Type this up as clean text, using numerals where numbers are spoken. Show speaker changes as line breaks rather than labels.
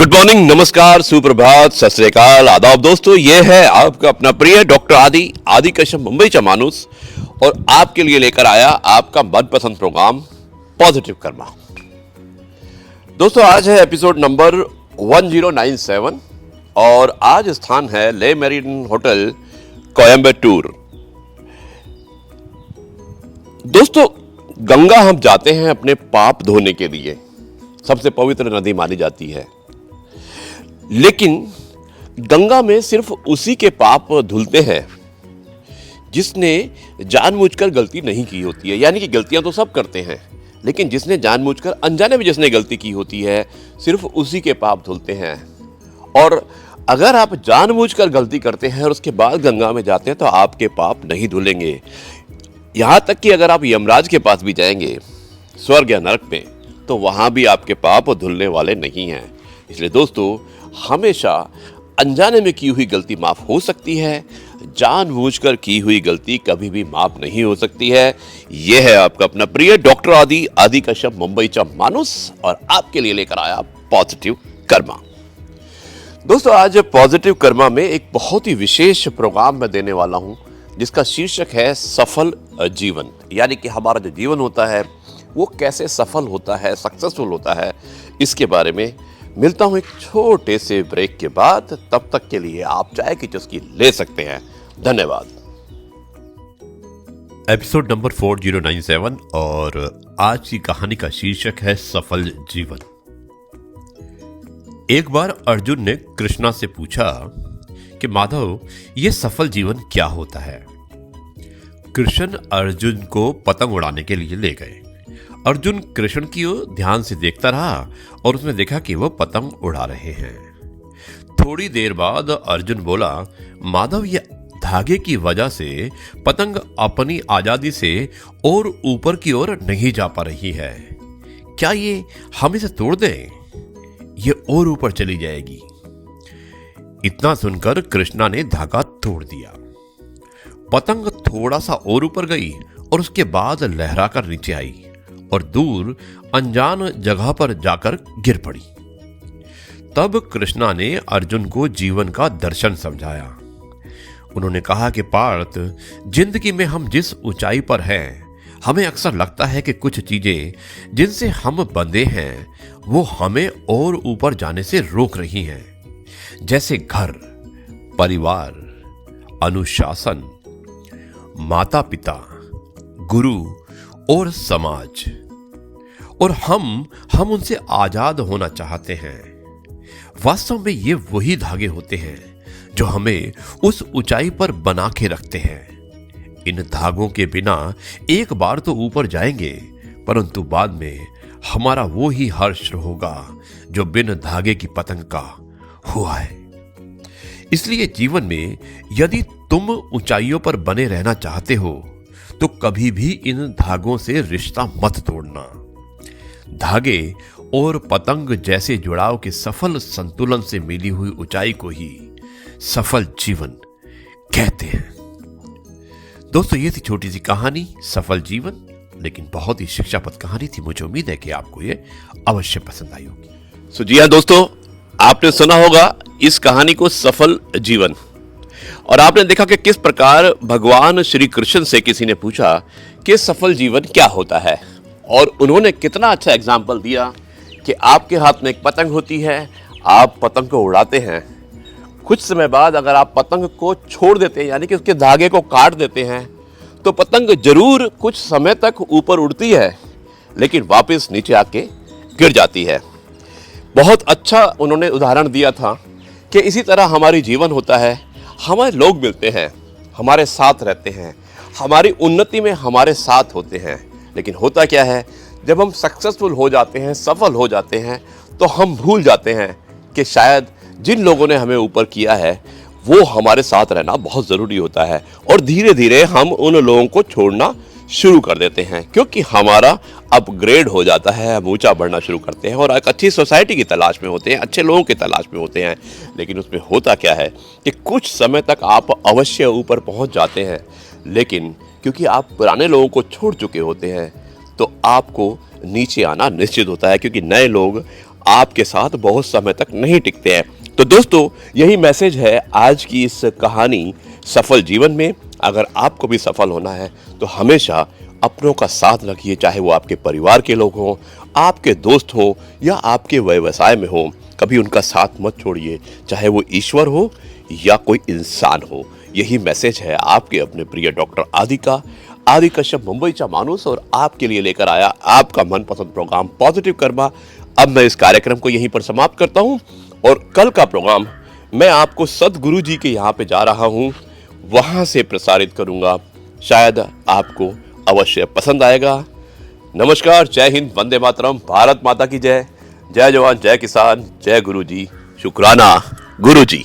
Good morning, नमस्कार, सुप्रभात, सत श्री अकाल, आदाब दोस्तों। ये है आपका अपना प्रिय डॉक्टर आदि कश्यप मुंबईचा माणूस और आपके लिए लेकर आया आपका मनपसंद प्रोग्राम पॉजिटिव कर्मा। दोस्तों आज है एपिसोड नंबर 1097 और आज स्थान है ले मेरिडियन होटल कोयम्बटूर। दोस्तों गंगा हम जाते हैं अपने पाप धोने के लिए, सबसे पवित्र नदी मानी जाती है, लेकिन गंगा में सिर्फ उसी के पाप धुलते हैं जिसने जानबूझकर गलती नहीं की होती है। यानी कि गलतियां तो सब करते हैं, लेकिन जिसने जानबूझकर अनजाने में जिसने गलती की होती है सिर्फ उसी के पाप धुलते हैं। और अगर आप जानबूझकर गलती करते हैं और उसके बाद गंगा में जाते हैं तो आपके पाप नहीं धुलेंगे। यहाँ तक कि अगर आप यमराज के पास भी जाएंगे स्वर्ग या नरक में तो वहाँ भी आपके पाप धुलने वाले नहीं हैं। इसलिए दोस्तों हमेशा अनजाने में की हुई गलती माफ हो सकती है, जानबूझकर की हुई गलती कभी भी माफ नहीं हो सकती है। यह है आपका अपना प्रिय डॉक्टर आदि कश्यप मुंबईचा माणूस और आपके लिए लेकर आया पॉजिटिव कर्मा। दोस्तों आज पॉजिटिव कर्मा में एक बहुत ही विशेष प्रोग्राम मैं देने वाला हूं जिसका शीर्षक है सफल जीवन। यानी कि हमारा जो जीवन होता है वो कैसे सफल होता है, सक्सेसफुल होता है, इसके बारे में। मिलता हूं एक छोटे से ब्रेक के बाद, तब तक के लिए आप चाय की चुस्की ले सकते हैं। धन्यवाद।
एपिसोड नंबर 4097 और आज की कहानी का शीर्षक है सफल जीवन। एक बार अर्जुन ने कृष्णा से पूछा कि माधव ये सफल जीवन क्या होता है। कृष्ण अर्जुन को पतंग उड़ाने के लिए ले गए। अर्जुन कृष्ण की ओर ध्यान से देखता रहा और उसने देखा कि वह पतंग उड़ा रहे हैं। थोड़ी देर बाद अर्जुन बोला, माधव ये धागे की वजह से पतंग अपनी आजादी से और ऊपर की ओर नहीं जा पा रही है। क्या ये हम इसे तोड़ दें? ये और ऊपर चली जाएगी। इतना सुनकर कृष्णा ने धागा तोड़ दिया। पतंग थोड़ा सा और ऊपर गई और उसके बाद लहराकर नीचे आई और दूर अनजान जगह पर जाकर गिर पड़ी। तब कृष्णा ने अर्जुन को जीवन का दर्शन समझाया। उन्होंने कहा कि पार्थ, जिंदगी में हम जिस ऊंचाई पर हैं, हमें अक्सर लगता है कि कुछ चीजें जिनसे हम बंधे हैं वो हमें और ऊपर जाने से रोक रही हैं, जैसे घर, परिवार, अनुशासन, माता पिता, गुरु और समाज। और हम उनसे आजाद होना चाहते हैं। वास्तव में ये वही धागे होते हैं जो हमें उस ऊंचाई पर बना के रखते हैं। इन धागों के बिना एक बार तो ऊपर जाएंगे, परंतु बाद में हमारा वो ही हर्ष होगा जो बिन धागे की पतंग का हुआ है। इसलिए जीवन में यदि तुम ऊंचाइयों पर बने रहना चाहते हो तो कभी भी इन धागों से रिश्ता मत तोड़ना। धागे और पतंग जैसे जुड़ाव के सफल संतुलन से मिली हुई ऊंचाई को ही सफल जीवन कहते हैं। दोस्तों ये थी छोटी सी कहानी सफल जीवन, लेकिन बहुत ही शिक्षाप्रद कहानी थी। मुझे उम्मीद है कि आपको ये अवश्य पसंद आई होगी।
सो जी हाँ दोस्तों, आपने सुना होगा इस कहानी को सफल जीवन, और आपने देखा कि किस प्रकार भगवान श्री कृष्ण से किसी ने पूछा कि सफल जीवन क्या होता है, और उन्होंने कितना अच्छा एग्जाम्पल दिया कि आपके हाथ में एक पतंग होती है, आप पतंग को उड़ाते हैं, कुछ समय बाद अगर आप पतंग को छोड़ देते हैं यानी कि उसके धागे को काट देते हैं तो पतंग जरूर कुछ समय तक ऊपर उड़ती है लेकिन वापस नीचे आके गिर जाती है। बहुत अच्छा उन्होंने उदाहरण दिया था कि इसी तरह हमारी जीवन होता है। हमारे लोग मिलते हैं, हमारे साथ रहते हैं, हमारी उन्नति में हमारे साथ होते हैं, लेकिन होता क्या है, जब हम सक्सेसफुल हो जाते हैं, सफल हो जाते हैं, तो हम भूल जाते हैं कि शायद जिन लोगों ने हमें ऊपर किया है वो हमारे साथ रहना बहुत ज़रूरी होता है, और धीरे धीरे हम उन लोगों को छोड़ना शुरू कर देते हैं क्योंकि हमारा अपग्रेड हो जाता है, हम ऊंचा बढ़ना शुरू करते हैं और एक अच्छी सोसाइटी की तलाश में होते हैं, अच्छे लोगों की तलाश में होते हैं। लेकिन उसमें होता क्या है कि कुछ समय तक आप अवश्य ऊपर पहुंच जाते हैं, लेकिन क्योंकि आप पुराने लोगों को छोड़ चुके होते हैं तो आपको नीचे आना निश्चित होता है, क्योंकि नए लोग आपके साथ बहुत समय तक नहीं टिकते हैं। तो दोस्तों, यही मैसेज है आज की इस कहानी सफल जीवन में। अगर आपको भी सफल होना है तो हमेशा अपनों का साथ रखिए, चाहे वो आपके परिवार के लोग हों, आपके दोस्त हों या आपके व्यवसाय में हों। कभी उनका साथ मत छोड़िए, चाहे वो ईश्वर हो या कोई इंसान हो। यही मैसेज है आपके अपने प्रिय डॉक्टर आदि कश्यप, मुंबईचा माणूस, और आपके लिए लेकर आया आपका मनपसंद प्रोग्राम पॉजिटिव कर्मा। अब मैं इस कार्यक्रम को यहीं पर समाप्त करता हूं और कल का प्रोग्राम मैं आपको सदगुरु जी के यहाँ पे जा रहा हूं, वहां से प्रसारित करूंगा। शायद आपको अवश्य पसंद आएगा। नमस्कार, जय हिंद, वंदे मातरम, भारत माता की जय। जय जवान, जय किसान, जय गुरु जी, शुक्राना गुरु जी।